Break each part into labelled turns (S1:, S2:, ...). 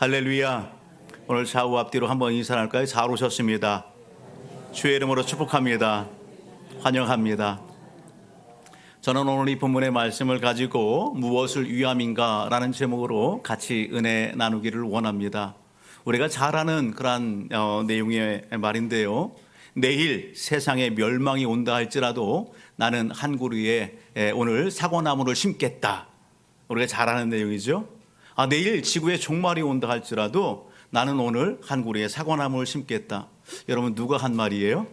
S1: 할렐루야. 오늘 좌우 앞뒤로 한번 인사할까요? 잘 오셨습니다. 주의 이름으로 축복합니다. 환영합니다. 저는 오늘 이 본문의 말씀을 가지고 무엇을 위함인가 라는 제목으로 같이 은혜 나누기를 원합니다. 우리가 잘 아는 그러한 내용의 말인데요. 내일 세상에 멸망이 온다 할지라도 나는 한 그루에 오늘 사과나무를 심겠다. 우리가 잘 아는 내용이죠. 내일 지구에 종말이 온다 할지라도 나는 오늘 한 그루에 사과나무를 심겠다. 여러분 누가 한 말이에요?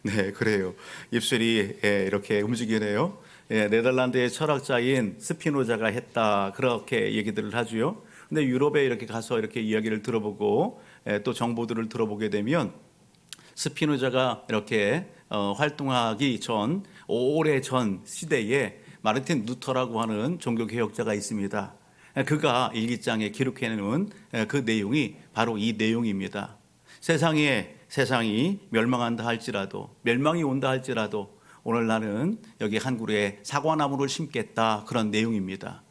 S1: 네, 그래요. 입술이 이렇게 움직이네요. 네덜란드의 철학자인 스피노자가 했다. 그렇게 얘기들을 하죠. 근데 유럽에 이렇게 가서 이렇게 이야기를 들어보고 또 정보들을 들어보게 되면 스피노자가 이렇게 활동하기 전 오래전 시대에 마르틴 루터라고 하는 종교개혁자가 있습니다. 그가 일기장에 기록해놓은 그 내용이 바로 이 내용입니다. 세상이 멸망한다 할지라도, 멸망이 온다 할지라도 오늘 나는 여기 한 그루에 사과나무를 심겠다, 그런 내용입니다.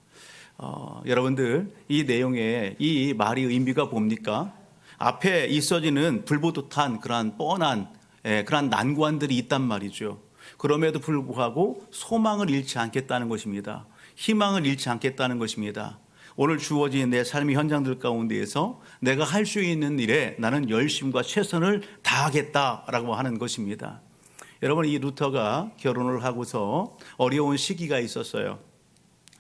S1: 여러분들, 이 내용의 이 말의 의미가 뭡니까? 앞에 있어지는 불보듯한 그러한 뻔한 그러한 난관들이 있단 말이죠. 그럼에도 불구하고 소망을 잃지 않겠다는 것입니다. 희망을 잃지 않겠다는 것입니다. 오늘 주어진 내 삶의 현장들 가운데에서 내가 할 수 있는 일에 나는 열심과 최선을 다하겠다라고 하는 것입니다. 여러분, 이 루터가 결혼을 하고서 어려운 시기가 있었어요.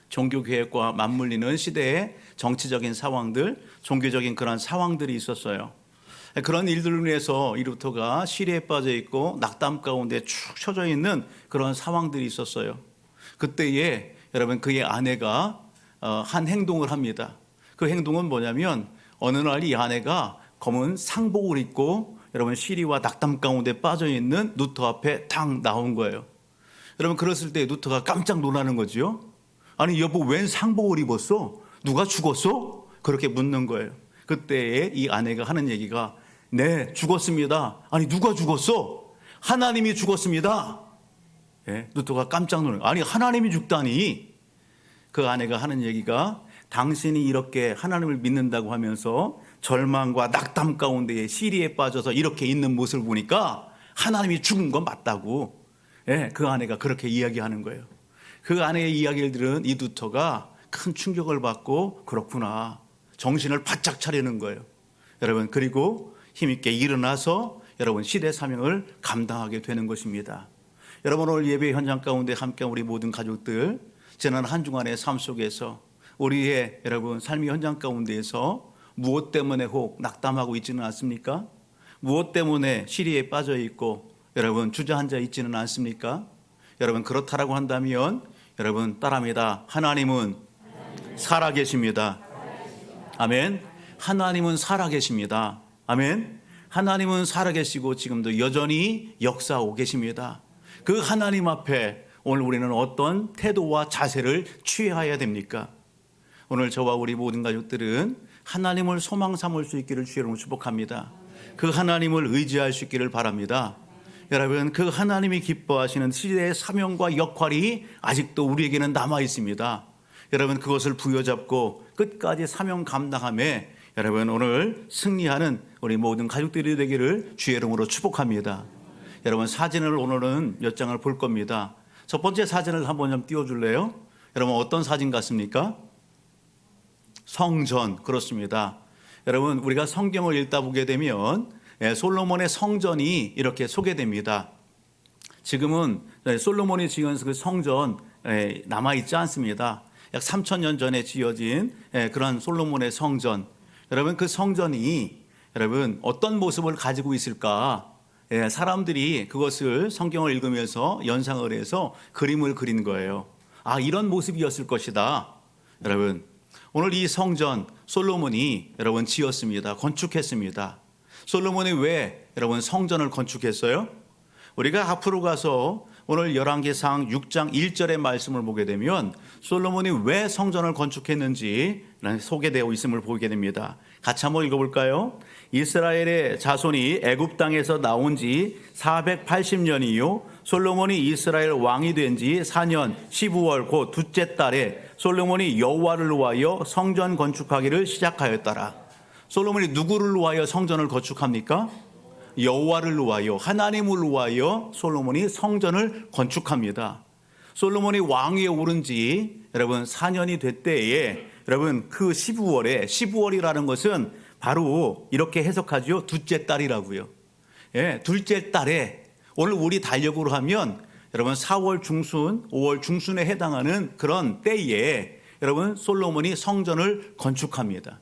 S1: 종교개혁과 맞물리는 시대의 정치적인 상황들, 종교적인 그런 상황들이 있었어요. 그런 일들로 인해서 이 루터가 시리에 빠져 있고 낙담 가운데 축 처져 있는 그런 상황들이 있었어요. 그때에 여러분 그의 아내가 한 행동을 합니다. 그 행동은 뭐냐면 어느 날 이 아내가 검은 상복을 입고 여러분 시리와 낙담 가운데 빠져 있는 루터 앞에 탁 나온 거예요. 여러분 그랬을 때 루터가 깜짝 놀라는 거지요. 아니 여보, 웬 상복을 입었어? 누가 죽었어? 그렇게 묻는 거예요. 그때에 이 아내가 하는 얘기가 네, 죽었습니다. 아니 누가 죽었어? 하나님이 죽었습니다. 루터가 깜짝 놀라요. 아니 하나님이 죽다니. 그 아내가 하는 얘기가 당신이 이렇게 하나님을 믿는다고 하면서 절망과 낙담 가운데 시리에 빠져서 이렇게 있는 모습을 보니까 하나님이 죽은 건 맞다고. 그 아내가 그렇게 이야기하는 거예요. 그 아내의 이야기를 들은 이 루터가 큰 충격을 받고 그렇구나, 정신을 바짝 차리는 거예요. 여러분, 그리고 힘있게 일어나서 여러분 시대 사명을 감당하게 되는 것입니다. 여러분, 오늘 예배 현장 가운데 함께 우리 모든 가족들 지난 한 주간의 삶 속에서 우리의 여러분 삶의 현장 가운데에서 무엇 때문에 혹 낙담하고 있지는 않습니까? 무엇 때문에 시리에 빠져 있고 여러분 주저앉아 있지는 않습니까? 여러분 그렇다라고 한다면 여러분 따라합니다. 하나님은 살아계십니다. 아멘. 하나님은 살아계십니다. 아멘. 하나님은 살아계시고 지금도 여전히 역사하고 계십니다. 그 하나님 앞에 오늘 우리는 어떤 태도와 자세를 취해야 됩니까? 오늘 저와 우리 모든 가족들은 하나님을 소망 삼을 수 있기를 주의 이름으로 축복합니다. 그 하나님을 의지할 수 있기를 바랍니다. 여러분, 그 하나님이 기뻐하시는 시대의 사명과 역할이 아직도 우리에게는 남아 있습니다. 여러분, 그것을 부여잡고 끝까지 사명 감당함에 여러분 오늘 승리하는 우리 모든 가족들이 되기를 주의 이름으로 축복합니다. 여러분, 사진을 오늘은 몇 장을 볼 겁니다. 첫 번째 사진을 한번 좀 띄워줄래요? 여러분, 어떤 사진 같습니까? 성전, 그렇습니다. 여러분, 우리가 성경을 읽다 보게 되면 솔로몬의 성전이 이렇게 소개됩니다. 지금은 솔로몬이 지은 그 성전 남아있지 않습니다. 약 3,000년 전에 지어진 그런 솔로몬의 성전. 여러분, 그 성전이 여러분 어떤 모습을 가지고 있을까? 사람들이 그것을 성경을 읽으면서 연상을 해서 그림을 그린 거예요. 이런 모습이었을 것이다. 여러분, 오늘 이 성전 솔로몬이 여러분 지었습니다. 건축했습니다. 솔로몬이 왜 여러분 성전을 건축했어요? 우리가 앞으로 가서 오늘 열왕기상 6장 1절의 말씀을 보게 되면 솔로몬이 왜 성전을 건축했는지 소개되어 있음을 보게 됩니다. 같이 한번 읽어볼까요? 이스라엘의 자손이 애굽 땅에서 나온 지 480년이요 솔로몬이 이스라엘 왕이 된 지 4년 12월 곧 둘째 달에 솔로몬이 여호와를 위하여 성전 건축하기를 시작하였더라. 솔로몬이 누구를 위하여 성전을 건축합니까? 여호와를 위하여, 하나님을 위하여 솔로몬이 성전을 건축합니다. 솔로몬이 왕위에 오른 지 여러분 4년이 됐때에 여러분 그 12월이라는 것은 바로 이렇게 해석하죠. 둘째 달이라고요. 예, 둘째 달에 오늘 우리 달력으로 하면 여러분 4월 중순, 5월 중순에 해당하는 그런 때에 여러분 솔로몬이 성전을 건축합니다.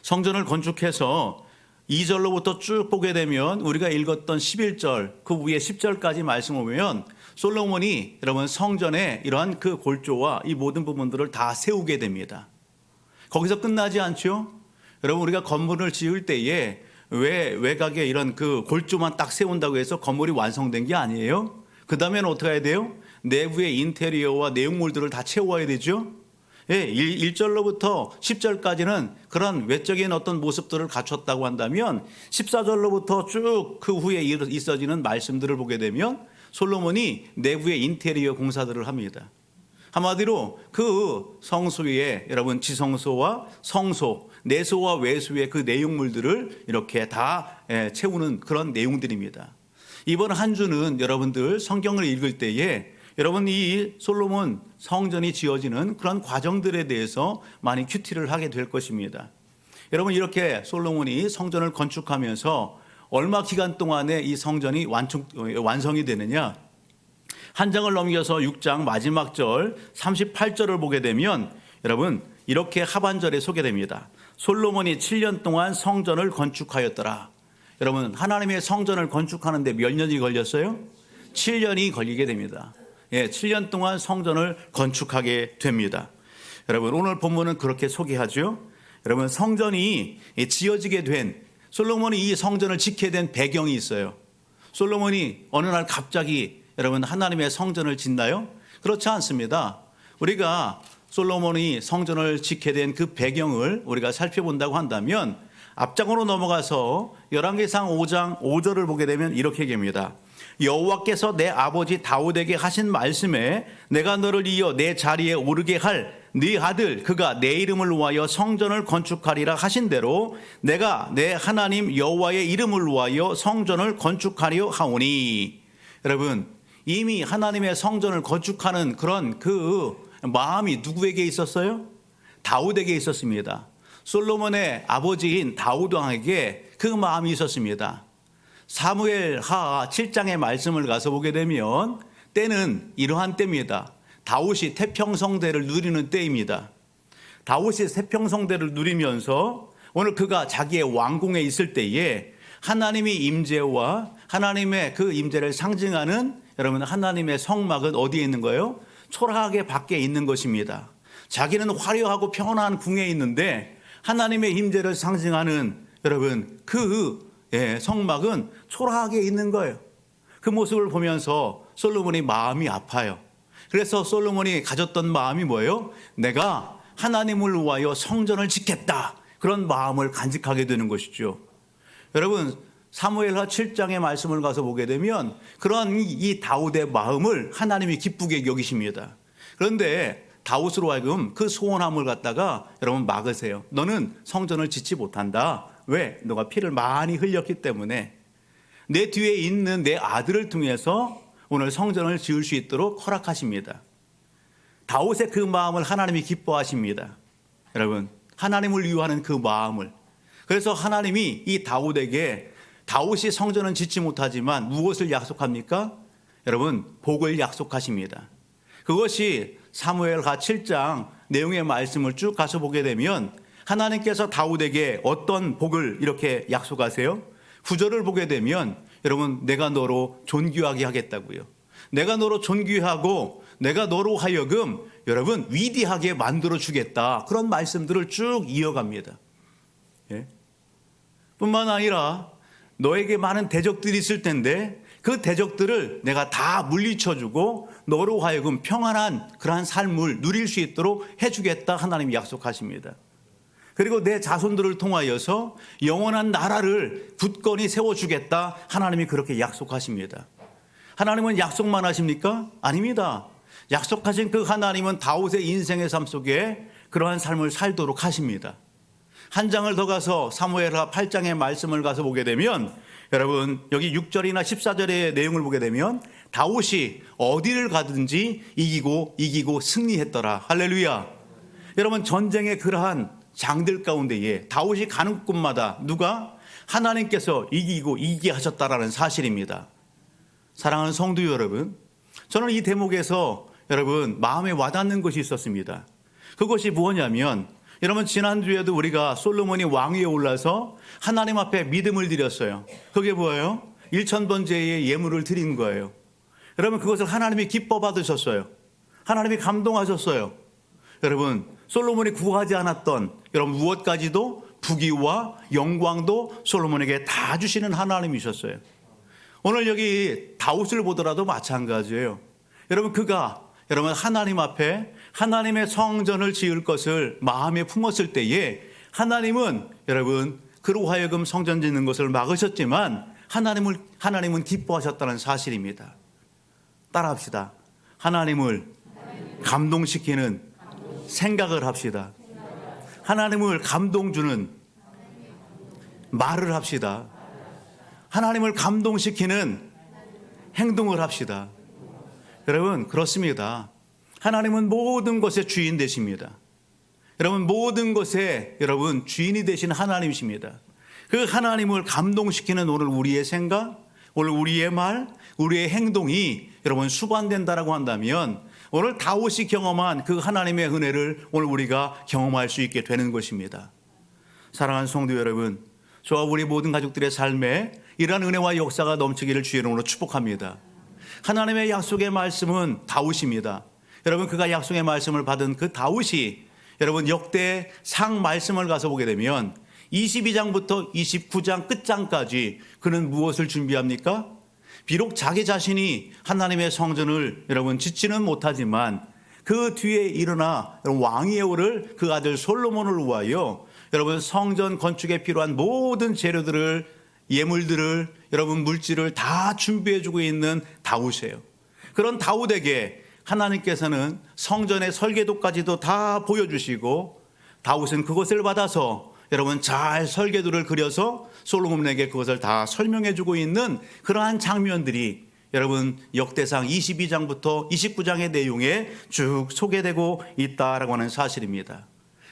S1: 성전을 건축해서 2절로부터 쭉 보게 되면 우리가 읽었던 11절 그 위에 10절까지 말씀을 보면 솔로몬이 여러분 성전에 이러한 그 골조와 이 모든 부분들을 다 세우게 됩니다. 거기서 끝나지 않죠? 여러분 우리가 건물을 지을 때에 왜 외곽에 이런 그 골조만 딱 세운다고 해서 건물이 완성된 게 아니에요? 그 다음에는 어떻게 해야 돼요? 내부의 인테리어와 내용물들을 다 채워야 되죠? 예, 1절로부터 10절까지는 그런 외적인 어떤 모습들을 갖췄다고 한다면 14절로부터 쭉 그 후에 있어지는 말씀들을 보게 되면 솔로몬이 내부의 인테리어 공사들을 합니다. 한마디로 그 성소의 여러분 지성소와 성소, 내소와 외소의 그 내용물들을 이렇게 다 채우는 그런 내용들입니다. 이번 한 주는 여러분들 성경을 읽을 때에 여러분 이 솔로몬 성전이 지어지는 그런 과정들에 대해서 많이 큐티를 하게 될 것입니다. 여러분 이렇게 솔로몬이 성전을 건축하면서 얼마 기간 동안에 이 성전이 완성이 되느냐? 한 장을 넘겨서 6장 마지막 절 38절을 보게 되면 여러분 이렇게 하반절에 소개됩니다. 솔로몬이 7년 동안 성전을 건축하였더라. 여러분 하나님의 성전을 건축하는데 몇 년이 걸렸어요? 7년이 걸리게 됩니다. 예, 7년 동안 성전을 건축하게 됩니다. 여러분 오늘 본문은 그렇게 소개하죠. 여러분 성전이 지어지게 된 솔로몬이 이 성전을 짓게 된 배경이 있어요. 솔로몬이 어느 날 갑자기 여러분 하나님의 성전을 짓나요? 그렇지 않습니다. 우리가 솔로몬이 성전을 짓게 된 그 배경을 우리가 살펴본다고 한다면 앞장으로 넘어가서 열왕기상 5장 5절을 보게 되면 이렇게 얘기합니다. 여호와께서 내 아버지 다윗에게 하신 말씀에 내가 너를 이어 내 자리에 오르게 할 네 아들 그가 내 이름을 위하여 성전을 건축하리라 하신 대로 내가 내 하나님 여호와의 이름을 위하여 성전을 건축하려 하오니. 여러분 이미 하나님의 성전을 건축하는 그런 그 마음이 누구에게 있었어요? 다윗에게 있었습니다. 솔로몬의 아버지인 다윗 왕에게 그 마음이 있었습니다. 사무엘하 7장의 말씀을 가서 보게 되면 때는 이러한 때입니다. 다윗이 태평성대를 누리는 때입니다. 다윗이 태평성대를 누리면서 오늘 그가 자기의 왕궁에 있을 때에 하나님의 임재와 하나님의 그 임재를 상징하는 여러분 하나님의 성막은 어디에 있는 거예요? 초라하게 밖에 있는 것입니다. 자기는 화려하고 평안한 궁에 있는데 하나님의 임재를 상징하는 여러분 그 성막은 초라하게 있는 거예요. 그 모습을 보면서 솔로몬이 마음이 아파요. 그래서 솔로몬이 가졌던 마음이 뭐예요? 내가 하나님을 위하여 성전을 짓겠다. 그런 마음을 간직하게 되는 것이죠. 여러분 사무엘하 7장의 말씀을 가서 보게 되면 그런 이 다윗의 마음을 하나님이 기쁘게 여기십니다. 그런데 다윗으로 하여금 그 소원함을 갖다가 여러분 막으세요. 너는 성전을 짓지 못한다. 왜? 너가 피를 많이 흘렸기 때문에 내 뒤에 있는 내 아들을 통해서 오늘 성전을 지을 수 있도록 허락하십니다. 다윗의 그 마음을 하나님이 기뻐하십니다. 여러분 하나님을 위하는 그 마음을. 그래서 하나님이 이 다윗에게 다윗이 성전은 짓지 못하지만 무엇을 약속합니까? 여러분 복을 약속하십니다. 그것이 사무엘하 7장 내용의 말씀을 쭉 가서 보게 되면 하나님께서 다윗에게 어떤 복을 이렇게 약속하세요? 9절을 보게 되면 여러분 내가 너로 존귀하게 하겠다고요. 내가 너로 존귀하고 내가 너로 하여금 여러분 위대하게 만들어 주겠다. 그런 말씀들을 쭉 이어갑니다. 예? 뿐만 아니라 너에게 많은 대적들이 있을 텐데 그 대적들을 내가 다 물리쳐주고 너로 하여금 평안한 그러한 삶을 누릴 수 있도록 해주겠다 하나님이 약속하십니다. 그리고 내 자손들을 통하여서 영원한 나라를 굳건히 세워주겠다 하나님이 그렇게 약속하십니다. 하나님은 약속만 하십니까? 아닙니다. 약속하신 그 하나님은 다윗의 인생의 삶 속에 그러한 삶을 살도록 하십니다. 한 장을 더 가서 사무엘하 8장의 말씀을 가서 보게 되면 여러분 여기 6절이나 14절의 내용을 보게 되면 다윗이 어디를 가든지 이기고 승리했더라. 할렐루야. 여러분 전쟁의 그러한 장들 가운데에 다윗이 가는 곳마다 누가? 하나님께서 이기게 하셨다라는 사실입니다. 사랑하는 성도 여러분, 저는 이 대목에서 여러분 마음에 와닿는 것이 있었습니다. 그것이 무엇이냐면 여러분 지난주에도 우리가 솔로몬이 왕위에 올라서 하나님 앞에 믿음을 드렸어요. 그게 뭐예요? 1000번째의 예물을 드린 거예요. 여러분 그것을 하나님이 기뻐 받으셨어요. 하나님이 감동하셨어요. 여러분 솔로몬이 구하지 않았던 여러분 무엇까지도 부귀와 영광도 솔로몬에게 다 주시는 하나님이셨어요. 오늘 여기 다윗을 보더라도 마찬가지예요. 여러분 그가 여러분 하나님 앞에 하나님의 성전을 지을 것을 마음에 품었을 때에 하나님은 여러분 그로 하여금 성전 짓는 것을 막으셨지만 하나님은 기뻐하셨다는 사실입니다. 따라합시다. 하나님을 감동시키는 생각을 합시다. 하나님을 감동 주는 말을 합시다. 하나님을 감동시키는 행동을 합시다. 여러분 그렇습니다. 하나님은 모든 것의 주인 되십니다. 여러분 모든 것의 여러분 주인이 되신 하나님이십니다. 그 하나님을 감동시키는 오늘 우리의 생각, 오늘 우리의 말, 우리의 행동이 여러분 수반된다라고 한다면 오늘 다윗이 경험한 그 하나님의 은혜를 오늘 우리가 경험할 수 있게 되는 것입니다. 사랑하는 성도 여러분, 저와 우리 모든 가족들의 삶에 이러한 은혜와 역사가 넘치기를 주의 이름으로 축복합니다. 하나님의 약속의 말씀은 다윗입니다. 여러분 그가 약속의 말씀을 받은 그 다윗이 여러분 역대상 말씀을 가서 보게 되면 22장부터 29장 끝장까지 그는 무엇을 준비합니까? 비록 자기 자신이 하나님의 성전을 여러분 짓지는 못하지만 그 뒤에 일어나 왕위에 오를 그 아들 솔로몬을 위하여 여러분 성전 건축에 필요한 모든 재료들을 예물들을 여러분 물질을 다 준비해주고 있는 다윗이에요. 그런 다윗에게 하나님께서는 성전의 설계도까지도 다 보여주시고 다윗은 그것을 받아서 여러분 잘 설계도를 그려서 솔로몬에게 그것을 다 설명해주고 있는 그러한 장면들이 여러분 역대상 22장부터 29장의 내용에 쭉 소개되고 있다라고 하는 사실입니다.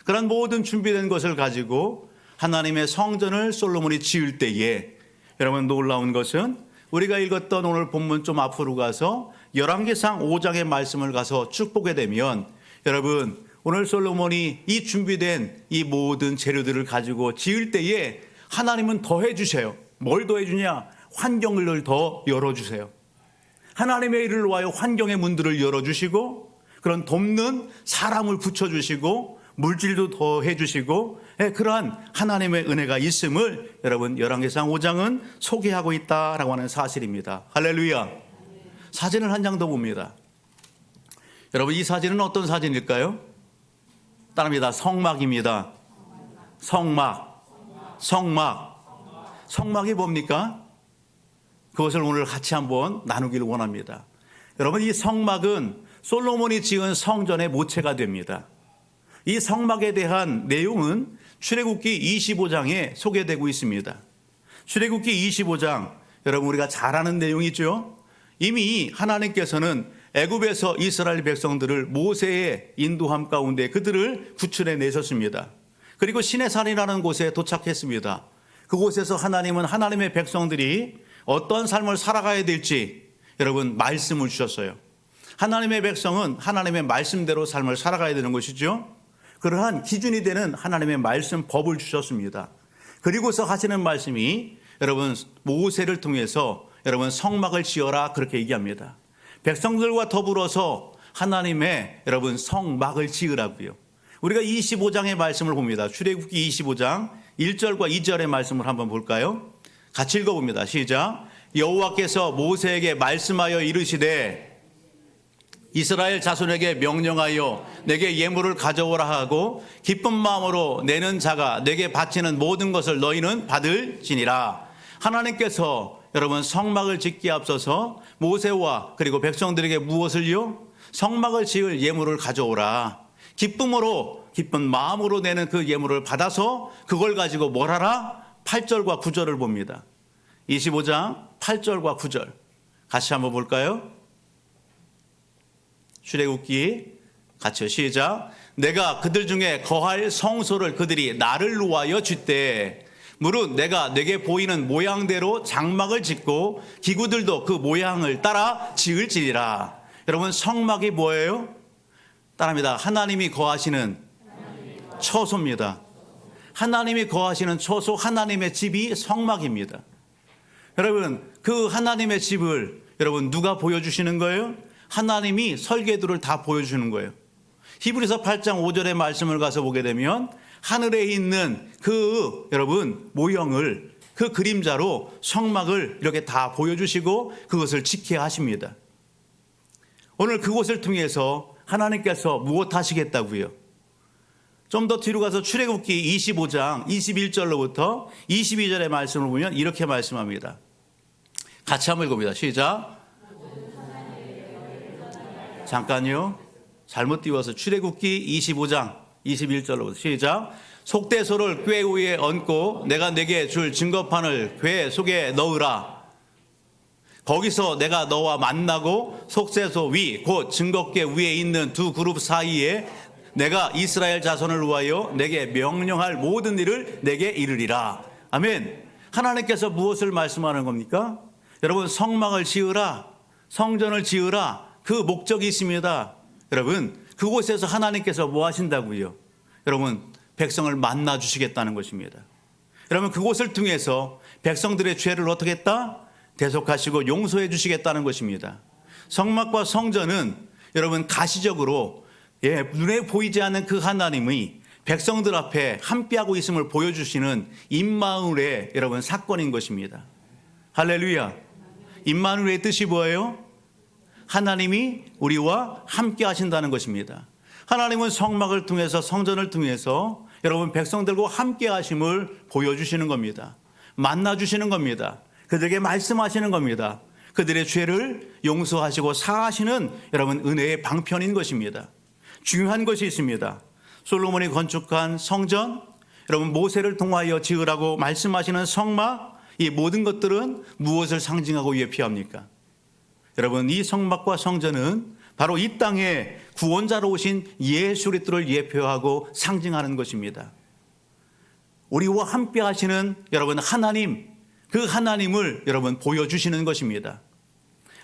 S1: 그런 모든 준비된 것을 가지고 하나님의 성전을 솔로몬이 지을 때에 여러분 놀라운 것은 우리가 읽었던 오늘 본문 좀 앞으로 가서 열왕기상 5장의 말씀을 가서 쭉 보게 되면 여러분 오늘 솔로몬이 이 준비된 이 모든 재료들을 가지고 지을 때에 하나님은 더해 주세요. 뭘 더해 주냐? 환경을 더 열어주세요. 하나님의 일을 위하여 환경의 문들을 열어주시고 그런 돕는 사람을 붙여주시고 물질도 더해 주시고 그러한 하나님의 은혜가 있음을 여러분 열왕기상 5장은 소개하고 있다라고 하는 사실입니다. 할렐루야. 사진을 한 장 더 봅니다. 여러분 이 사진은 어떤 사진일까요? 따릅니다. 성막입니다. 성막이 뭡니까? 그것을 오늘 같이 한번 나누기를 원합니다. 여러분 이 성막은 솔로몬이 지은 성전의 모체가 됩니다. 이 성막에 대한 내용은 출애굽기 25장에 소개되고 있습니다. 출애굽기 25장 여러분 우리가 잘 아는 내용이죠. 이미 하나님께서는 애굽에서 이스라엘 백성들을 모세의 인도함 가운데 그들을 구출해 내셨습니다. 그리고 시내산이라는 곳에 도착했습니다. 그곳에서 하나님은 하나님의 백성들이 어떤 삶을 살아가야 될지 여러분 말씀을 주셨어요. 하나님의 백성은 하나님의 말씀대로 삶을 살아가야 되는 것이죠. 그러한 기준이 되는 하나님의 말씀 법을 주셨습니다. 그리고서 하시는 말씀이 여러분 모세를 통해서 여러분 성막을 지어라 그렇게 얘기합니다. 백성들과 더불어서 하나님의 여러분 성막을 지으라고요. 우리가 25장의 말씀을 봅니다. 출애굽기 25장 1절과 2절의 말씀을 한번 볼까요? 같이 읽어봅니다. 시작. 여호와께서 모세에게 말씀하여 이르시되 이스라엘 자손에게 명령하여 내게 예물을 가져오라 하고 기쁜 마음으로 내는 자가 내게 바치는 모든 것을 너희는 받을지니라. 하나님께서 여러분 성막을 짓기에 앞서서 모세와 그리고 백성들에게 무엇을요? 성막을 지을 예물을 가져오라. 기쁜 마음으로 내는 그 예물을 받아서 그걸 가지고 뭘 하라? 8절과 9절을 봅니다. 25장 8절과 9절 같이 한번 볼까요? 출애굽기 같이요. 시작. 내가 그들 중에 거할 성소를 그들이 나를 위하여 짓되 무릇 내가 내게 보이는 모양대로 장막을 짓고 기구들도 그 모양을 따라 지을지니라. 여러분 성막이 뭐예요? 따라합니다. 하나님이 거하시는 처소입니다. 하나님이 거하시는 처소, 하나님의 집이 성막입니다. 여러분 그 하나님의 집을 여러분 누가 보여주시는 거예요? 하나님이 설계도를 다 보여주는 거예요. 히브리서 8장 5절의 말씀을 가서 보게 되면 하늘에 있는 그 여러분 모형을 그 그림자로 성막을 이렇게 다 보여주시고 그것을 지켜야 하십니다. 오늘 그곳을 통해서 하나님께서 무엇 하시겠다고요? 좀 더 뒤로 가서 출애굽기 25장 21절로부터 22절의 말씀을 보면 이렇게 말씀합니다. 같이 한번 읽어봅니다. 시작. 잠깐요. 잘못 띄워서 출애굽기 25장 21절로부터 시작. 속대소를 궤 위에 얹고 내가 내게 줄 증거판을 궤 속에 넣으라. 거기서 내가 너와 만나고 속세소 위 곧 증거궤 위에 있는 두 그룹 사이에 내가 이스라엘 자손을 위하여 내게 명령할 모든 일을 내게 이르리라. 아멘. 하나님께서 무엇을 말씀하는 겁니까? 여러분 성막을 지으라, 성전을 지으라. 그 목적이 있습니다. 여러분 그곳에서 하나님께서 뭐 하신다고요? 여러분 백성을 만나 주시겠다는 것입니다. 여러분 그곳을 통해서 백성들의 죄를 어떻게 했다? 대속하시고 용서해 주시겠다는 것입니다. 성막과 성전은 여러분 가시적으로 눈에 보이지 않는 그 하나님의 백성들 앞에 함께하고 있음을 보여주시는 임마누엘의 여러분 사건인 것입니다. 할렐루야. 임마누엘의 뜻이 뭐예요? 하나님이 우리와 함께 하신다는 것입니다. 하나님은 성막을 통해서 성전을 통해서 여러분 백성들과 함께 하심을 보여주시는 겁니다. 만나주시는 겁니다. 그들에게 말씀하시는 겁니다. 그들의 죄를 용서하시고 사하시는 여러분 은혜의 방편인 것입니다. 중요한 것이 있습니다. 솔로몬이 건축한 성전, 여러분 모세를 통하여 지으라고 말씀하시는 성막, 이 모든 것들은 무엇을 상징하고 예표합니까? 여러분 이 성막과 성전은 바로 이 땅에 구원자로 오신 예수 그리스도를 예표하고 상징하는 것입니다. 우리와 함께 하시는 여러분 하나님, 그 하나님을 여러분 보여주시는 것입니다.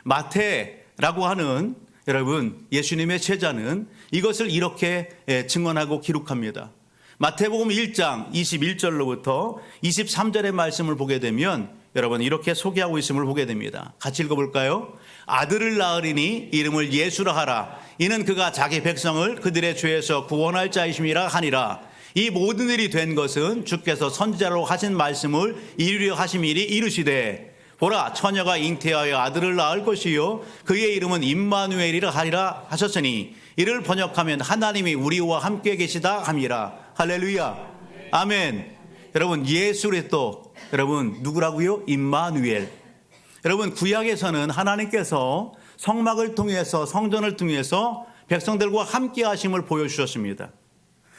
S1: 마태라고 하는 여러분 예수님의 제자는 이것을 이렇게 증언하고 기록합니다. 마태복음 1장 21절로부터 23절의 말씀을 보게 되면 여러분 이렇게 소개하고 있음을 보게 됩니다. 같이 읽어볼까요? 아들을 낳으리니 이름을 예수라 하라. 이는 그가 자기 백성을 그들의 죄에서 구원할 자이심이라 하니라. 이 모든 일이 된 것은 주께서 선지자로 하신 말씀을 이루려 하심이니 이르시되 보라 처녀가 잉태하여 아들을 낳을 것이요 그의 이름은 임마누엘이라 하리라 하셨으니 이를 번역하면 하나님이 우리와 함께 계시다 함이라. 할렐루야. 아멘. 여러분 예수 그리스도 여러분 누구라고요? 임마누엘. 여러분 구약에서는 하나님께서 성막을 통해서 성전을 통해서 백성들과 함께 하심을 보여주셨습니다.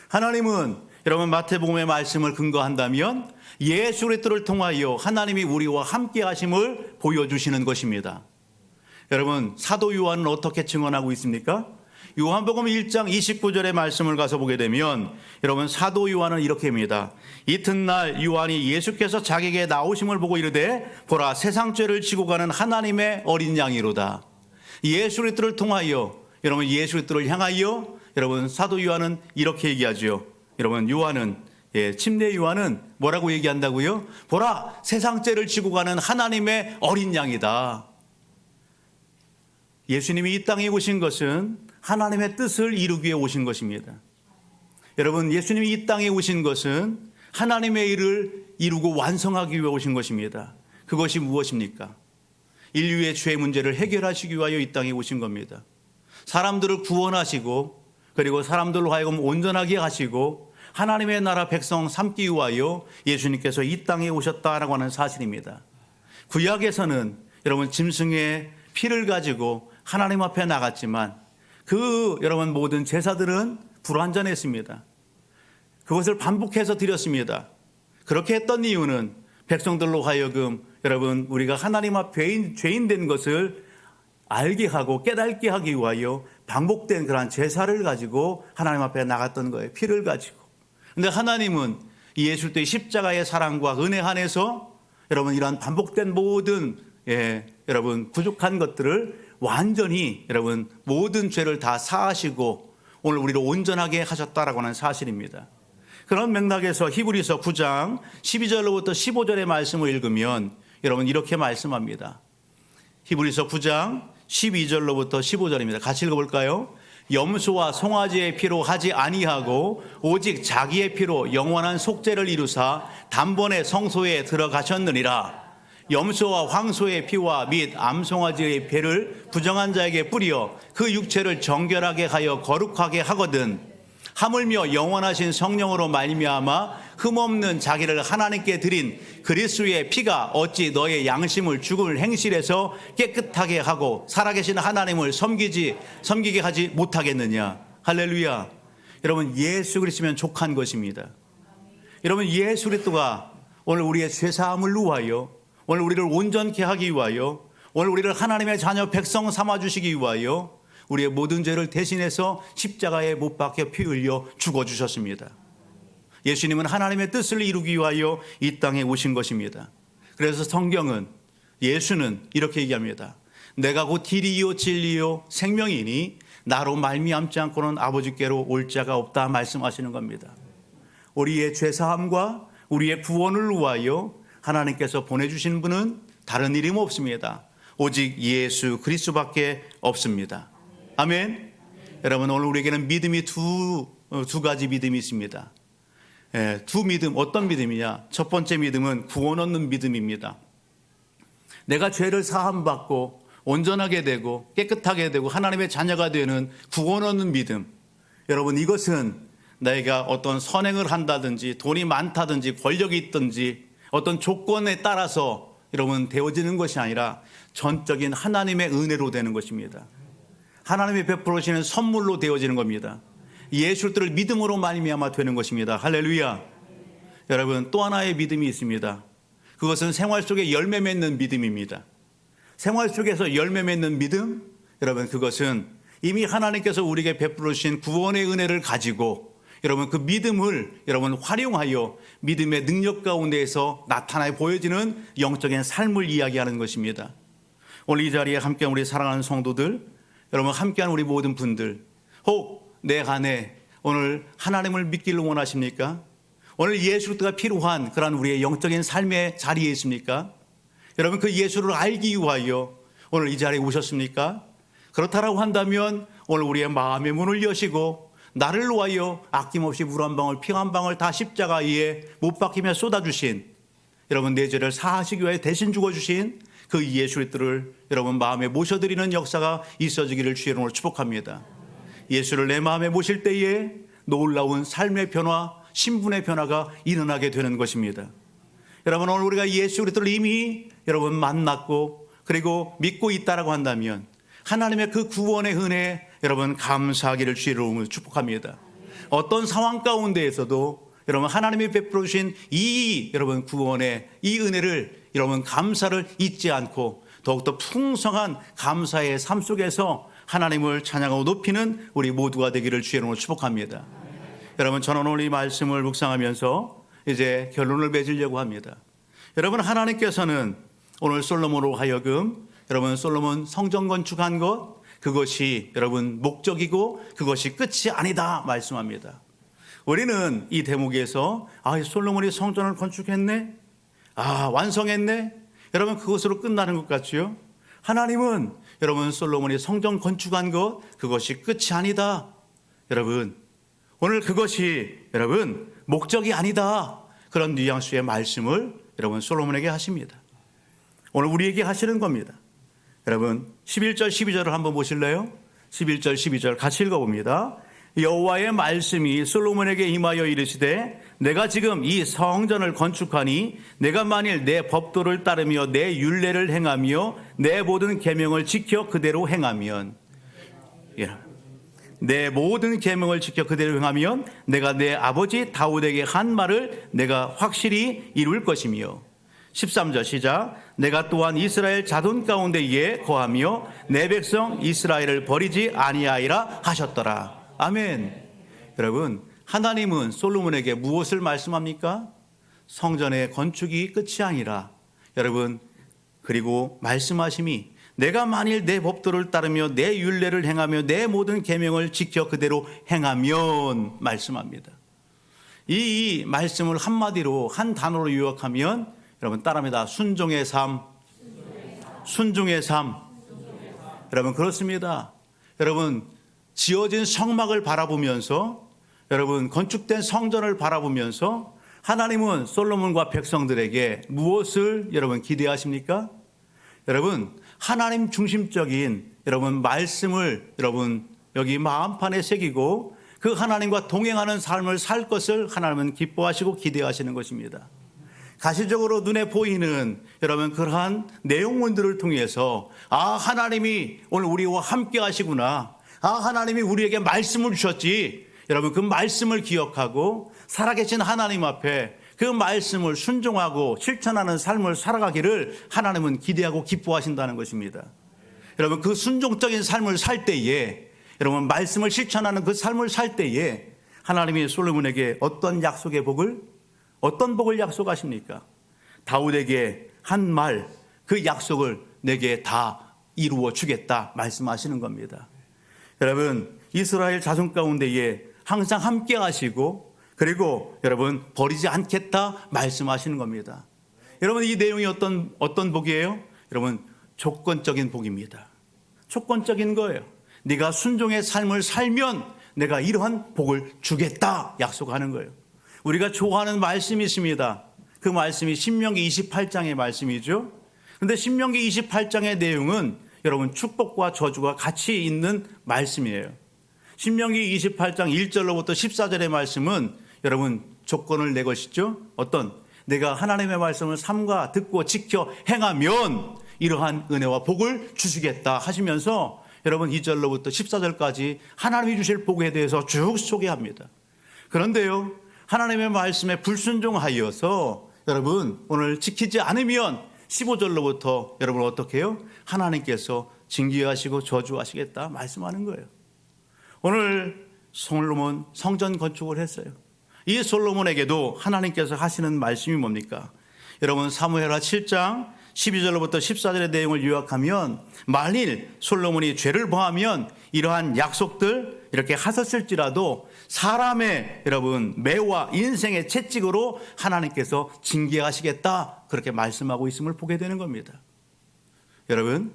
S1: 하나님은 여러분 마태복음의 말씀을 근거한다면 예수 그리스도를 통하여 하나님이 우리와 함께 하심을 보여주시는 것입니다. 여러분 사도 요한은 어떻게 증언하고 있습니까? 요한복음 1장 29절의 말씀을 가서 보게 되면 여러분 사도 요한은 이렇게 합니다. 이튿날 요한이 예수께서 자기에게 나오심을 보고 이르되 보라 세상 죄를 지고 가는 하나님의 어린 양이로다. 예수 그리스도를 통하여 여러분 예수 그리스도를 향하여 여러분 사도 요한은 이렇게 얘기하죠. 여러분 요한은 침례 요한은 뭐라고 얘기한다고요? 보라 세상 죄를 지고 가는 하나님의 어린 양이다. 예수님이 이 땅에 오신 것은 하나님의 뜻을 이루기 위해 오신 것입니다. 여러분 예수님이 이 땅에 오신 것은 하나님의 일을 이루고 완성하기 위해 오신 것입니다. 그것이 무엇입니까? 인류의 죄 문제를 해결하시기 위하여 이 땅에 오신 겁니다. 사람들을 구원하시고 그리고 사람들로 하여금 온전하게 하시고 하나님의 나라 백성 삼기 위하여 예수님께서 이 땅에 오셨다라고 하는 사실입니다. 구약에서는 여러분 짐승의 피를 가지고 하나님 앞에 나갔지만 여러분 모든 제사들은 불완전했습니다. 그것을 반복해서 드렸습니다. 그렇게 했던 이유는 백성들로 하여금 여러분 우리가 하나님 앞 죄인 된 것을 알게 하고 깨닫게 하기 위하여 반복된 그러한 제사를 가지고 하나님 앞에 나갔던 거예요. 피를 가지고. 그런데 하나님은 예수 그리스도의 십자가의 사랑과 은혜 안에서 여러분 이러한 반복된 모든 여러분 부족한 것들을 완전히 여러분 모든 죄를 다 사하시고 오늘 우리를 온전하게 하셨다라고 하는 사실입니다. 그런 맥락에서 히브리서 9장 12절로부터 15절의 말씀을 읽으면 여러분 이렇게 말씀합니다. 히브리서 9장 12절로부터 15절입니다. 같이 읽어볼까요? 염소와 송아지의 피로 하지 아니하고 오직 자기의 피로 영원한 속죄를 이루사 단번에 성소에 들어가셨느니라. 염소와 황소의 피와 및 암송아지의 배를 부정한 자에게 뿌려 그 육체를 정결하게 하여 거룩하게 하거든 하물며 영원하신 성령으로 말미암아 흠없는 자기를 하나님께 드린 그리스도의 피가 어찌 너의 양심을 죽을 행실에서 깨끗하게 하고 살아계신 하나님을 섬기게 하지 못하겠느냐. 할렐루야. 여러분 예수 그리스도면 족한 것입니다. 여러분 예수 그리스도가 오늘 우리의 죄사함을 위하여 오늘 우리를 온전케 하기 위하여 오늘 우리를 하나님의 자녀 백성 삼아주시기 위하여 우리의 모든 죄를 대신해서 십자가에 못 박혀 피 흘려 죽어주셨습니다. 예수님은 하나님의 뜻을 이루기 위하여 이 땅에 오신 것입니다. 그래서 성경은 예수는 이렇게 얘기합니다. 내가 곧 길이요 진리요 생명이니 나로 말미암지 않고는 아버지께로 올 자가 없다 말씀하시는 겁니다. 우리의 죄사함과 우리의 구원을 위하여 하나님께서 보내주신 분은 다른 이름 없습니다. 오직 예수 그리스도밖에 없습니다. 아멘. 여러분 오늘 우리에게는 믿음이 두 가지 믿음이 있습니다. 두 믿음 어떤 믿음이냐? 첫 번째 믿음은 구원 얻는 믿음입니다. 내가 죄를 사함받고 온전하게 되고 깨끗하게 되고 하나님의 자녀가 되는 구원 얻는 믿음. 여러분 이것은 내가 어떤 선행을 한다든지 돈이 많다든지 권력이 있든지 어떤 조건에 따라서 여러분 되어지는 것이 아니라 전적인 하나님의 은혜로 되는 것입니다. 하나님이 베풀어 주시는 선물로 되어지는 겁니다. 예수 그리스도를 믿음으로 말미암아 되는 것입니다. 할렐루야. 여러분 또 하나의 믿음이 있습니다. 그것은 생활 속에 열매 맺는 믿음입니다. 생활 속에서 열매 맺는 믿음, 여러분 그것은 이미 하나님께서 우리에게 베풀어 주신 구원의 은혜를 가지고 여러분 그 믿음을 여러분 활용하여 믿음의 능력 가운데에서 나타나 보여지는 영적인 삶을 이야기하는 것입니다. 오늘 이 자리에 함께한 우리 사랑하는 성도들, 여러분 함께한 우리 모든 분들, 혹 내 안에 오늘 하나님을 믿기를 원하십니까? 오늘 예수 그리스도가 필요한 그런 우리의 영적인 삶의 자리에 있습니까? 여러분 그 예수를 알기 위하여 오늘 이 자리에 오셨습니까? 그렇다라고 한다면 오늘 우리의 마음의 문을 여시고 나를 위하여 아낌없이 물 한 방울 피 한 방울 다 십자가에 못 박히며 쏟아주신 여러분 내 죄를 사하시기 위해 대신 죽어주신 그 예수 그리스도를 여러분 마음에 모셔드리는 역사가 있어지기를 주의 이름으로 축복합니다. 예수를 내 마음에 모실 때에 놀라운 삶의 변화, 신분의 변화가 일어나게 되는 것입니다. 여러분 오늘 우리가 예수 그리스도를 이미 여러분 만났고 그리고 믿고 있다라고 한다면 하나님의 그 구원의 은혜에 여러분 감사하기를 주의 이름으로 축복합니다. 어떤 상황 가운데에서도 여러분 하나님이 베풀어 주신 이 여러분 구원의 이 은혜를 여러분 감사를 잊지 않고 더욱더 풍성한 감사의 삶 속에서 하나님을 찬양하고 높이는 우리 모두가 되기를 주의 이름으로 축복합니다. 여러분 저는 오늘 이 말씀을 묵상하면서 이제 결론을 맺으려고 합니다. 여러분 하나님께서는 오늘 솔로몬으로 하여금 여러분 솔로몬 성전 건축한 것 그것이 여러분 목적이고 그것이 끝이 아니다 말씀합니다. 우리는 이 대목에서 솔로몬이 성전을 건축했네, 완성했네, 여러분 그것으로 끝나는 것 같지요? 하나님은 여러분 솔로몬이 성전 건축한 것 그것이 끝이 아니다. 여러분 오늘 그것이 여러분 목적이 아니다. 그런 뉘앙스의 말씀을 여러분 솔로몬에게 하십니다. 오늘 우리에게 하시는 겁니다. 여러분 11절 12절을 한번 보실래요? 11절 12절 같이 읽어봅니다. 여호와의 말씀이 솔로몬에게 임하여 이르시되 내가 지금 이 성전을 건축하니 내가 만일 내 법도를 따르며 내 율례를 행하며 내 모든 계명을 지켜 그대로 행하면, 내 모든 계명을 지켜 그대로 행하면 내가 내 아버지 다윗에게 한 말을 내가 확실히 이룰 것이며, 13절 시작. 내가 또한 이스라엘 자손 가운데에 거하며 내 백성 이스라엘을 버리지 아니하리라 하셨더라. 아멘. 여러분, 하나님은 솔로몬에게 무엇을 말씀합니까? 성전의 건축이 끝이 아니라, 여러분, 그리고 말씀하심이 내가 만일 내 법도를 따르며 내 율례를 행하며 내 모든 계명을 지켜 그대로 행하면, 말씀합니다. 이 말씀을 한마디로 한 단어로 요약하면, 여러분 따라합니다. 순종의 삶. 순종의 삶. 여러분 그렇습니다. 여러분 지어진 성막을 바라보면서, 여러분 건축된 성전을 바라보면서 하나님은 솔로몬과 백성들에게 무엇을 여러분 기대하십니까? 여러분 하나님 중심적인 여러분 말씀을 여러분 여기 마음판에 새기고 그 하나님과 동행하는 삶을 살 것을 하나님은 기뻐하시고 기대하시는 것입니다. 가시적으로 눈에 보이는 여러분 그러한 내용문들을 통해서 하나님이 오늘 우리와 함께 하시구나, 하나님이 우리에게 말씀을 주셨지, 여러분 그 말씀을 기억하고 살아계신 하나님 앞에 그 말씀을 순종하고 실천하는 삶을 살아가기를 하나님은 기대하고 기뻐하신다는 것입니다. 여러분 그 순종적인 삶을 살 때에, 여러분 말씀을 실천하는 그 삶을 살 때에 하나님이 솔로몬에게 어떤 약속의 복을, 어떤 복을 약속하십니까? 다윗에게 한 말, 그 약속을 내게 다 이루어 주겠다 말씀하시는 겁니다. 여러분 이스라엘 자손 가운데에 항상 함께 하시고 그리고 여러분 버리지 않겠다 말씀하시는 겁니다. 여러분 이 내용이 어떤 복이에요? 여러분 조건적인 복입니다. 조건적인 거예요. 네가 순종의 삶을 살면 내가 이러한 복을 주겠다 약속하는 거예요. 우리가 좋아하는 말씀이 있습니다. 그 말씀이 신명기 28장의 말씀이죠. 그런데 신명기 28장의 내용은 여러분 축복과 저주가 같이 있는 말씀이에요. 신명기 28장 1절로부터 14절의 말씀은 여러분 조건을 내것이죠. 내가 하나님의 말씀을 삼가 듣고 지켜 행하면 이러한 은혜와 복을 주시겠다 하시면서 여러분 2절로부터 14절까지 하나님이 주실 복에 대해서 쭉 소개합니다. 그런데요, 하나님의 말씀에 불순종하여서 여러분 오늘 지키지 않으면 15절로부터 여러분 어떻게 해요? 하나님께서 징계하시고 저주하시겠다 말씀하는 거예요. 오늘 솔로몬 성전 건축을 했어요. 이 솔로몬에게도 하나님께서 하시는 말씀이 뭡니까? 여러분 사무엘하 7장 12절로부터 14절의 내용을 요약하면, 만일 솔로몬이 죄를 범하면 이러한 약속들 이렇게 하셨을지라도 사람의 여러분 매와 인생의 채찍으로 하나님께서 징계하시겠다 그렇게 말씀하고 있음을 보게 되는 겁니다. 여러분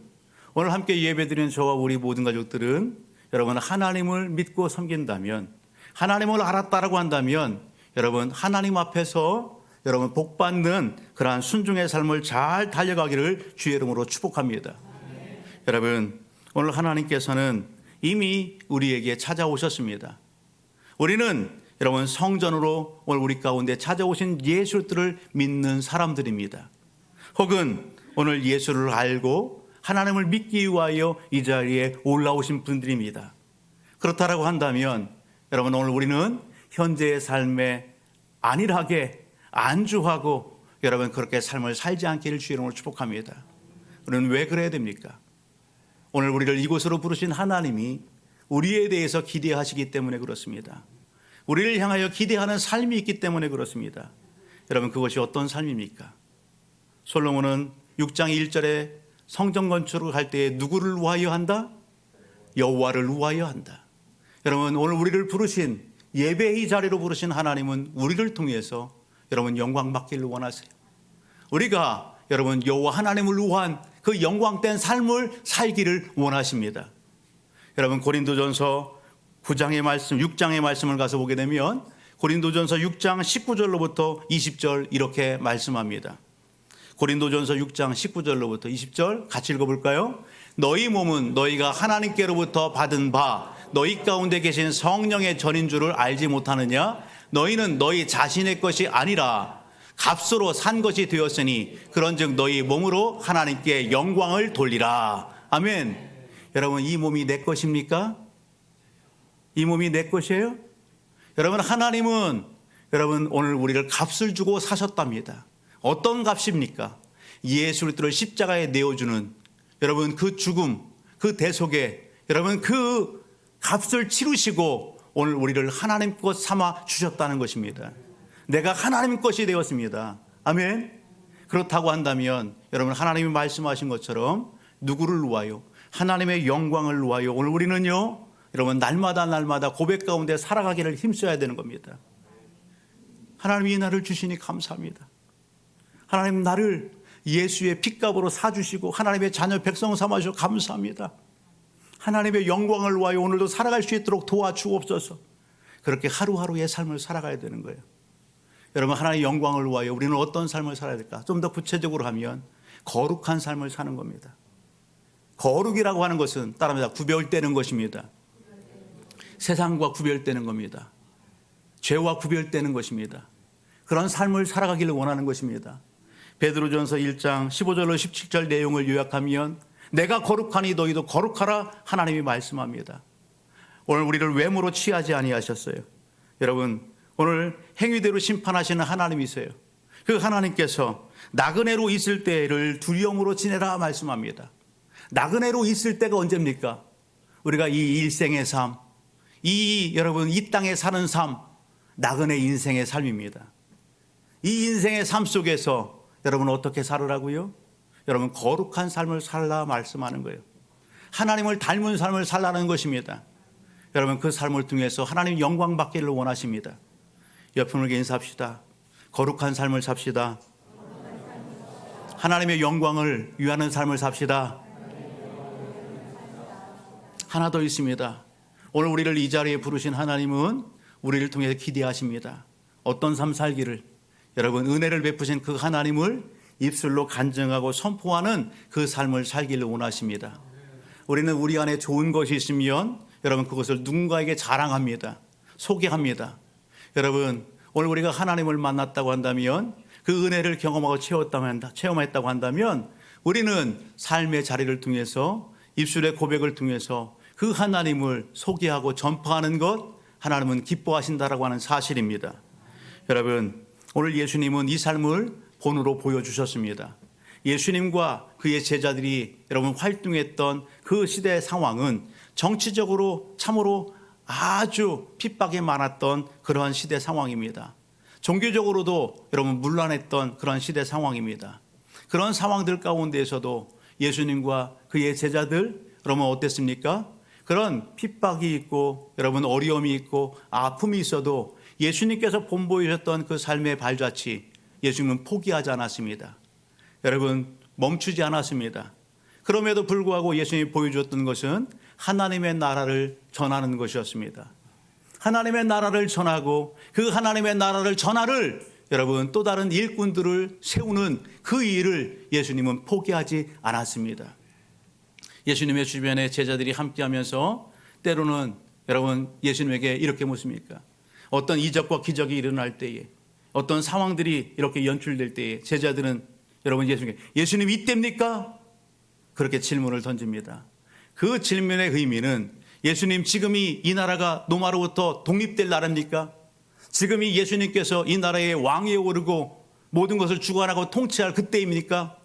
S1: 오늘 함께 예배드리는 저와 우리 모든 가족들은 여러분 하나님을 믿고 섬긴다면, 하나님을 알았다라고 한다면 여러분 하나님 앞에서 여러분 복받는 그러한 순종의 삶을 잘 달려가기를 주의 이름으로 축복합니다. 여러분 오늘 하나님께서는 이미 우리에게 찾아오셨습니다. 우리는 여러분 성전으로 오늘 우리 가운데 찾아오신 예수를 믿는 사람들입니다. 혹은 오늘 예수를 알고 하나님을 믿기 위하여 이 자리에 올라오신 분들입니다. 그렇다라고 한다면 여러분 오늘 우리는 현재의 삶에 안일하게 안주하고 여러분 그렇게 삶을 살지 않기를 주의 이름으로 축복합니다. 우리는 왜 그래야 됩니까? 오늘 우리를 이곳으로 부르신 하나님이 우리에 대해서 기대하시기 때문에 그렇습니다. 우리를 향하여 기대하는 삶이 있기 때문에 그렇습니다. 여러분 그것이 어떤 삶입니까? 솔로몬은 6장 1절에 성전 건축을 할 때에 누구를 위하여 한다? 여호와를 위하여 한다. 여러분 오늘 우리를 부르신 예배의 자리로 부르신 하나님은 우리를 통해서 여러분 영광 받기를 원하세요. 우리가 여러분 여호와 하나님을 위한 그 영광된 삶을 살기를 원하십니다. 여러분 고린도전서 9장의 말씀, 6장의 말씀을 가서 보게 되면 고린도전서 6장 19절로부터 20절 이렇게 말씀합니다. 고린도전서 6장 19절로부터 20절 같이 읽어볼까요? 너희 몸은 너희가 하나님께로부터 받은 바 너희 가운데 계신 성령의 전인 줄을 알지 못하느냐? 너희는 너희 자신의 것이 아니라 값으로 산 것이 되었으니 그런즉 너희 몸으로 하나님께 영광을 돌리라. 아멘. 여러분, 이 몸이 내 것입니까? 이 몸이 내 것이에요? 여러분, 하나님은 여러분 오늘 우리를 값을 주고 사셨답니다. 어떤 값입니까? 예수 그리스도를 십자가에 내어주는 여러분 그 죽음, 그 대속에 여러분 그 값을 치르시고 오늘 우리를 하나님 것 삼아 주셨다는 것입니다. 내가 하나님 것이 되었습니다. 아멘. 그렇다고 한다면 여러분, 하나님이 말씀하신 것처럼 누구를 위하여? 하나님의 영광을 위하여 오늘 우리는요 여러분 날마다 고백 가운데 살아가기를 힘써야 되는 겁니다. 하나님이 나를 주시니 감사합니다. 하나님 나를 예수의 핏값으로 사주시고 하나님의 자녀 백성 삼아주셔서 감사합니다. 하나님의 영광을 위하여 오늘도 살아갈 수 있도록 도와주옵소서. 그렇게 하루하루의 삶을 살아가야 되는 거예요. 여러분, 하나님의 영광을 위하여 우리는 어떤 삶을 살아야 될까? 좀 더 구체적으로 하면 거룩한 삶을 사는 겁니다. 거룩이라고 하는 것은 따라합니다. 구별되는 것입니다. 세상과 구별되는 겁니다. 죄와 구별되는 것입니다. 그런 삶을 살아가기를 원하는 것입니다. 베드로전서 1장 15절로 17절 내용을 요약하면 내가 거룩하니 너희도 거룩하라 하나님이 말씀합니다. 오늘 우리를 외모로 취하지 아니하셨어요. 여러분, 오늘 행위대로 심판하시는 하나님이세요. 그 하나님께서 나그네로 있을 때를 두려움으로 지내라 말씀합니다. 나그네로 있을 때가 언제입니까? 우리가 이 일생의 삶, 여러분 이 땅에 사는 삶, 나그네 인생의 삶입니다. 이 인생의 삶 속에서 여러분 어떻게 살으라고요? 여러분 거룩한 삶을 살라 말씀하는 거예요. 하나님을 닮은 삶을 살라는 것입니다. 여러분 그 삶을 통해서 하나님 영광 받기를 원하십니다. 옆에 분에게 인사합시다. 거룩한 삶을 삽시다. 하나님의 영광을 위하는 삶을 삽시다. 하나 더 있습니다. 오늘 우리를 이 자리에 부르신 하나님은 우리를 통해서 기대하십니다. 어떤 삶 살기를, 여러분 은혜를 베푸신 그 하나님을 입술로 간증하고 선포하는 그 삶을 살기를 원하십니다. 우리는 우리 안에 좋은 것이 있으면 여러분 그것을 누군가에게 자랑합니다. 소개합니다. 여러분 오늘 우리가 하나님을 만났다고 한다면, 그 은혜를 경험하고 체험했다고 한다면 우리는 삶의 자리를 통해서 입술의 고백을 통해서 그 하나님을 소개하고 전파하는 것, 하나님은 기뻐하신다라고 하는 사실입니다. 여러분 오늘 예수님은 이 삶을 본으로 보여주셨습니다. 예수님과 그의 제자들이 여러분 활동했던 그 시대의 상황은 정치적으로 참으로 아주 핍박이 많았던 그러한 시대 상황입니다. 종교적으로도 여러분 문란했던 그런 시대 상황입니다. 그런 상황들 가운데에서도 예수님과 그의 제자들 여러분 어땠습니까? 그런 핍박이 있고 여러분 어려움이 있고 아픔이 있어도 예수님께서 본보이셨던 그 삶의 발자취, 예수님은 포기하지 않았습니다. 여러분 멈추지 않았습니다. 그럼에도 불구하고 예수님이 보여주었던 것은 하나님의 나라를 전하는 것이었습니다. 하나님의 나라를 전하고 그 하나님의 나라를 전하를 여러분 또 다른 일꾼들을 세우는 그 일을 예수님은 포기하지 않았습니다. 예수님의 주변에 제자들이 함께하면서 때로는 여러분 예수님에게 이렇게 묻습니까? 어떤 이적과 기적이 일어날 때에, 어떤 상황들이 이렇게 연출될 때에 제자들은 여러분 예수님 이때입니까? 그렇게 질문을 던집니다. 그 질문의 의미는 예수님 지금이 이 나라가 로마로부터 독립될 나라입니까? 지금이 예수님께서 이 나라의 왕위에 오르고 모든 것을 주관하고 통치할 그때입니까?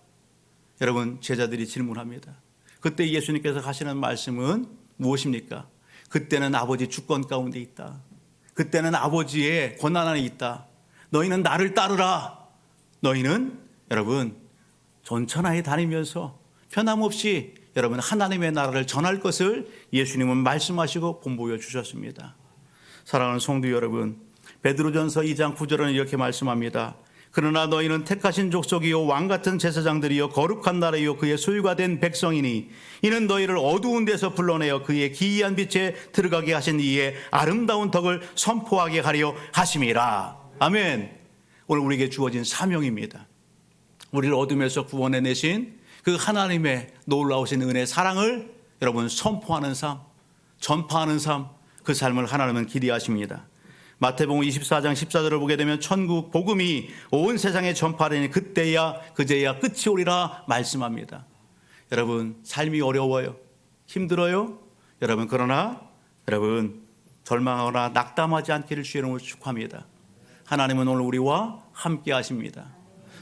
S1: 여러분 제자들이 질문합니다. 그때 예수님께서 하시는 말씀은 무엇입니까? 그때는 아버지 주권 가운데 있다. 그때는 아버지의 권한 안에 있다. 너희는 나를 따르라. 너희는 여러분 전천하에 다니면서 편함없이 여러분 하나님의 나라를 전할 것을 예수님은 말씀하시고 본보여 주셨습니다. 사랑하는 성도 여러분, 베드로전서 2장 9절은 이렇게 말씀합니다. 그러나 너희는 택하신 족속이요 왕같은 제사장들이요 거룩한 나라요 그의 소유가 된 백성이니 이는 너희를 어두운 데서 불러내어 그의 기이한 빛에 들어가게 하신 이의 아름다운 덕을 선포하게 하려 하심이라. 아멘. 오늘 우리에게 주어진 사명입니다. 우리를 어둠에서 구원해내신 그 하나님의 놀라우신 은혜, 사랑을 여러분 선포하는 삶, 전파하는 삶, 그 삶을 하나님은 기대하십니다. 마태복음 24장 14절을 보게 되면 천국 복음이 온 세상에 전파되니 그때야 그제야 끝이 오리라 말씀합니다. 여러분 삶이 어려워요. 힘들어요. 여러분 그러나 여러분 절망하거나 낙담하지 않기를 주의 이름으로 축복합니다. 하나님은 오늘 우리와 함께 하십니다.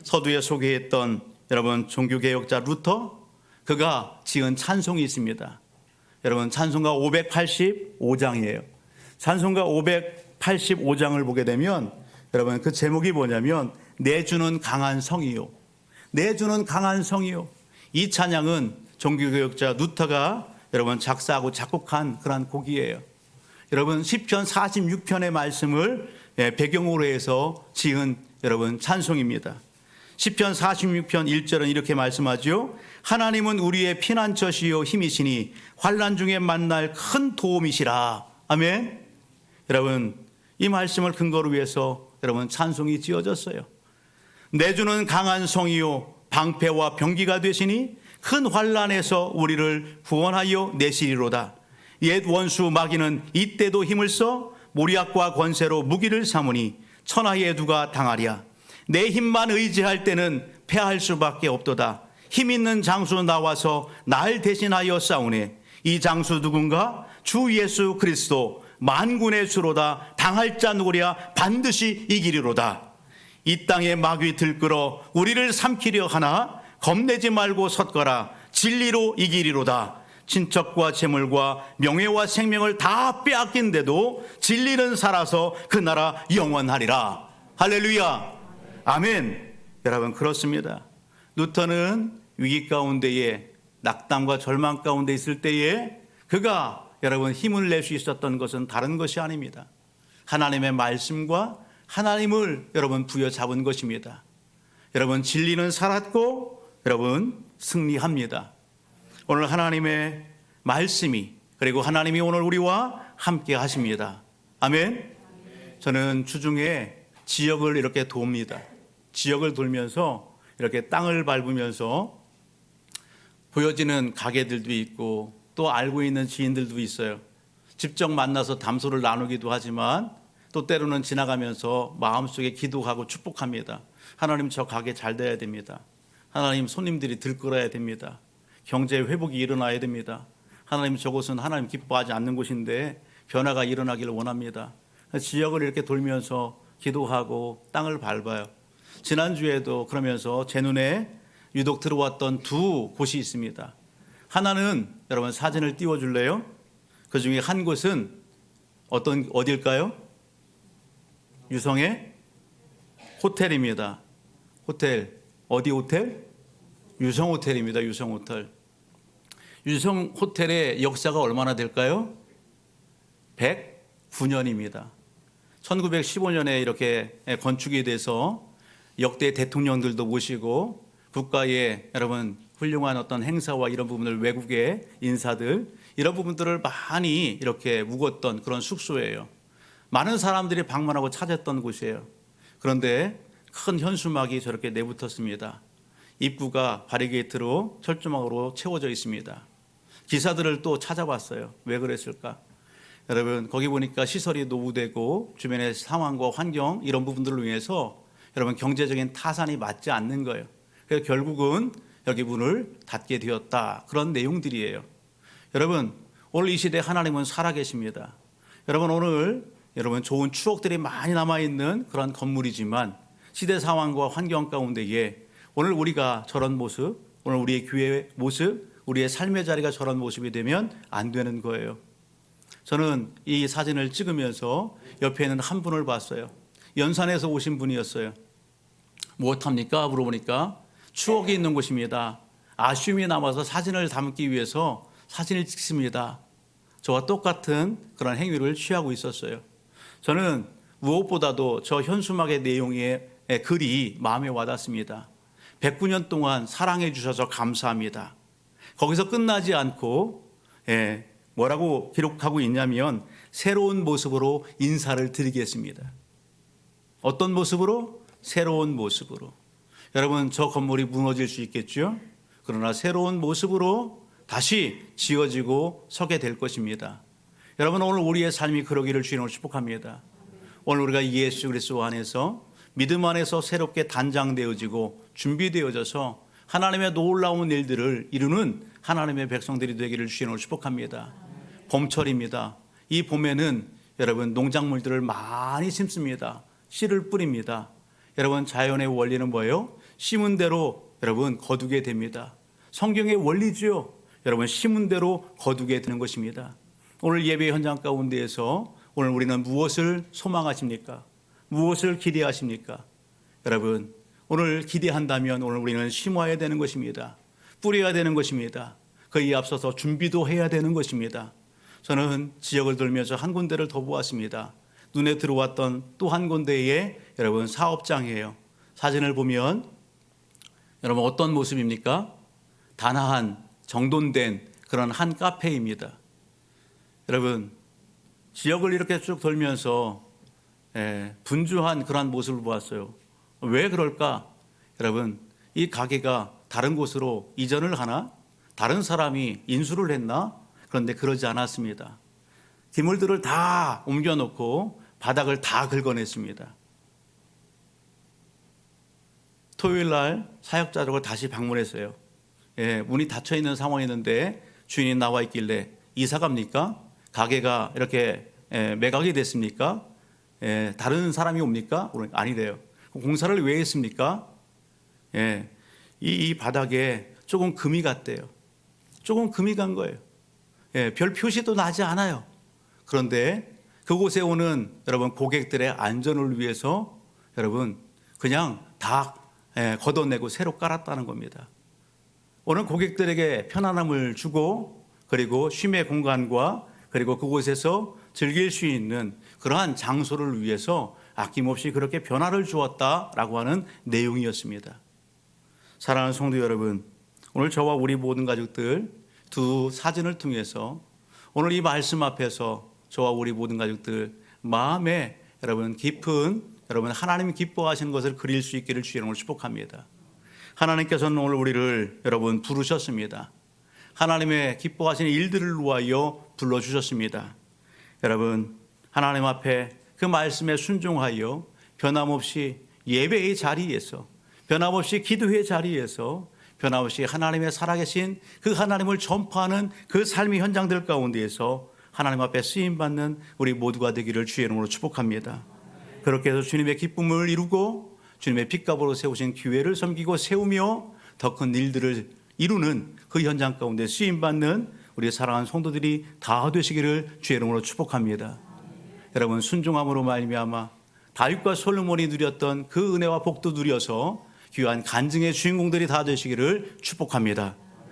S1: 서두에 소개했던 여러분 종교개혁자 루터, 그가 지은 찬송이 있습니다. 여러분 찬송가 585장이에요. 찬송가 585장을 보게 되면 여러분 그 제목이 뭐냐면 내주는 강한 성이요. 내주는 강한 성이요. 이 찬양은 종교개혁자 루터가 여러분 작사하고 작곡한 그런 곡이에요. 여러분 시편 46편의 말씀을 배경으로 해서 지은 여러분 찬송입니다. 시편 46편 1절은 이렇게 말씀하죠. 하나님은 우리의 피난처시요 힘이시니 환난 중에 만날 큰 도움이시라. 아멘. 여러분 이 말씀을 근거로 해서 여러분 찬송이 지어졌어요. 내주는 강한 성이요 방패와 병기가 되시니 큰 환난에서 우리를 구원하여 내시리로다. 옛 원수 마귀는 이때도 힘을 써 모략과 권세로 무기를 삼으니 천하의 누가 당하랴. 내 힘만 의지할 때는 패할 수밖에 없도다. 힘 있는 장수 나와서 날 대신하여 싸우네. 이 장수 누군가? 주 예수 그리스도 만군의 주로다. 당할 자 누구랴? 반드시 이기리로다. 이 땅에 마귀 들끓어 우리를 삼키려 하나 겁내지 말고 섰거라. 진리로 이기리로다. 친척과 재물과 명예와 생명을 다 빼앗긴데도 진리는 살아서 그 나라 영원하리라. 할렐루야. 아멘. 여러분 그렇습니다. 루터는 위기 가운데에 낙담과 절망 가운데 있을 때에 그가 여러분 힘을 낼 수 있었던 것은 다른 것이 아닙니다. 하나님의 말씀과 하나님을 여러분 부여잡은 것입니다. 여러분 진리는 살았고 여러분 승리합니다. 오늘 하나님의 말씀이 그리고 하나님이 오늘 우리와 함께 하십니다. 아멘. 저는 주중에 지역을 이렇게 돕니다. 지역을 돌면서 이렇게 땅을 밟으면서 보여지는 가게들도 있고 또 알고 있는 지인들도 있어요. 직접 만나서 담소를 나누기도 하지만 또 때로는 지나가면서 마음속에 기도하고 축복합니다. 하나님 저 가게 잘 돼야 됩니다. 하나님 손님들이 들끓어야 됩니다. 경제 회복이 일어나야 됩니다. 하나님 저곳은 하나님 기뻐하지 않는 곳인데 변화가 일어나기를 원합니다. 지역을 이렇게 돌면서 기도하고 땅을 밟아요. 지난주에도 그러면서 제 눈에 유독 들어왔던 두 곳이 있습니다. 하나는 여러분 사진을 띄워줄래요? 그 중에 한 곳은 어딜까요? 유성의 호텔입니다. 호텔. 어디 호텔? 유성 호텔입니다. 유성 호텔. 유성 호텔의 역사가 얼마나 될까요? 109년입니다. 1915년에 이렇게 건축이 돼서 역대 대통령들도 모시고 국가의 여러분 훌륭한 어떤 행사와 이런 부분을 외국의 인사들 이런 부분들을 많이 이렇게 묵었던 그런 숙소예요. 많은 사람들이 방문하고 찾았던 곳이에요. 그런데 큰 현수막이 저렇게 내붙었습니다. 입구가 바리게이트로 철조망으로 채워져 있습니다. 기사들을 또 찾아봤어요. 왜 그랬을까? 여러분 거기 보니까 시설이 노후되고 주변의 상황과 환경 이런 부분들을 위해서 여러분 경제적인 타산이 맞지 않는 거예요. 그래서 결국은 여기 문을 닫게 되었다. 그런 내용들이에요. 여러분 오늘 이 시대에 하나님은 살아계십니다. 여러분 오늘 여러분 좋은 추억들이 많이 남아있는 그런 건물이지만 시대 상황과 환경 가운데에 오늘 우리가 저런 모습, 오늘 우리의 교회의 모습, 우리의 삶의 자리가 저런 모습이 되면 안 되는 거예요. 저는 이 사진을 찍으면서 옆에 있는 한 분을 봤어요. 연산에서 오신 분이었어요. 무엇합니까? 물어보니까 추억이 있는 곳입니다. 아쉬움이 남아서 사진을 담기 위해서 사진을 찍습니다. 저와 똑같은 그런 행위를 취하고 있었어요. 저는 무엇보다도 저 현수막의 내용의 글이 마음에 와닿습니다. 109년 동안 사랑해 주셔서 감사합니다. 거기서 끝나지 않고 뭐라고 기록하고 있냐면 새로운 모습으로 인사를 드리겠습니다. 어떤 모습으로? 새로운 모습으로. 여러분 저 건물이 무너질 수 있겠죠? 그러나 새로운 모습으로 다시 지어지고 서게 될 것입니다. 여러분, 오늘 우리의 삶이 그러기를 주님으로 축복합니다. 오늘 우리가 예수 그리스도 안에서 믿음 안에서 새롭게 단장되어지고 준비되어져서 하나님의 놀라운 일들을 이루는 하나님의 백성들이 되기를 주님으로 축복합니다. 봄철입니다. 이 봄에는 여러분 농작물들을 많이 심습니다. 씨를 뿌립니다. 여러분, 자연의 원리는 뭐예요? 심은 대로 여러분 거두게 됩니다. 성경의 원리죠. 여러분, 심은 대로 거두게 되는 것입니다. 오늘 예배 현장 가운데에서 오늘 우리는 무엇을 소망하십니까? 무엇을 기대하십니까? 여러분, 오늘 기대한다면 오늘 우리는 심어야 되는 것입니다. 뿌려야 되는 것입니다. 그에 앞서서 준비도 해야 되는 것입니다. 저는 지역을 돌면서 한 군데를 더 보았습니다. 눈에 들어왔던 또 한 군데의 여러분 사업장이에요. 사진을 보면 여러분 어떤 모습입니까? 단아한 정돈된 그런 한 카페입니다. 여러분, 지역을 이렇게 쭉 돌면서 분주한 그런 모습을 보았어요. 왜 그럴까? 여러분, 이 가게가 다른 곳으로 이전을 하나? 다른 사람이 인수를 했나? 그런데 그러지 않았습니다. 기물들을 다 옮겨놓고 바닥을 다 긁어냈습니다. 토요일 날 사역자족을 다시 방문했어요. 문이 닫혀 있는 상황이었는데 주인이 나와 있길래 이사 갑니까? 가게가 이렇게 매각이 됐습니까? 다른 사람이 옵니까? 아니래요. 공사를 왜 했습니까? 이 바닥에 조금 금이 갔대요. 조금 금이 간 거예요. 별 표시도 나지 않아요. 그런데 그곳에 오는 여러분 고객들의 안전을 위해서 여러분 그냥 다 걷어내고 새로 깔았다는 겁니다. 오늘 고객들에게 편안함을 주고 그리고 쉼의 공간과 그리고 그곳에서 즐길 수 있는 그러한 장소를 위해서 아낌없이 그렇게 변화를 주었다라고 하는 내용이었습니다. 사랑하는 성도 여러분, 오늘 저와 우리 모든 가족들 두 사진을 통해서 오늘 이 말씀 앞에서 저와 우리 모든 가족들 마음에 여러분 깊은 여러분 하나님이 기뻐하시는 것을 그릴 수 있기를 주님으로 축복합니다. 하나님께서는 오늘 우리를 여러분 부르셨습니다. 하나님의 기뻐하시는 일들을 위하여 불러주셨습니다. 여러분, 하나님 앞에 그 말씀에 순종하여 변함없이 예배의 자리에서 변함없이 기도의 자리에서 변함없이 하나님의 살아계신 그 하나님을 전파하는 그 삶의 현장들 가운데에서 하나님 앞에 쓰임받는 우리 모두가 되기를 주의 이름으로 축복합니다. 그렇게 해서 주님의 기쁨을 이루고 주님의 핏값으로 세우신 교회를 섬기고 세우며 더 큰 일들을 이루는 그 현장 가운데 쓰임받는 우리 사랑하는 성도들이 다 되시기를 주의 이름으로 축복합니다. 여러분, 순종함으로 말미암아 다윗과 솔로몬이 누렸던 그 은혜와 복도 누려서 귀한 간증의 주인공들이 다 되시기를 축복합니다.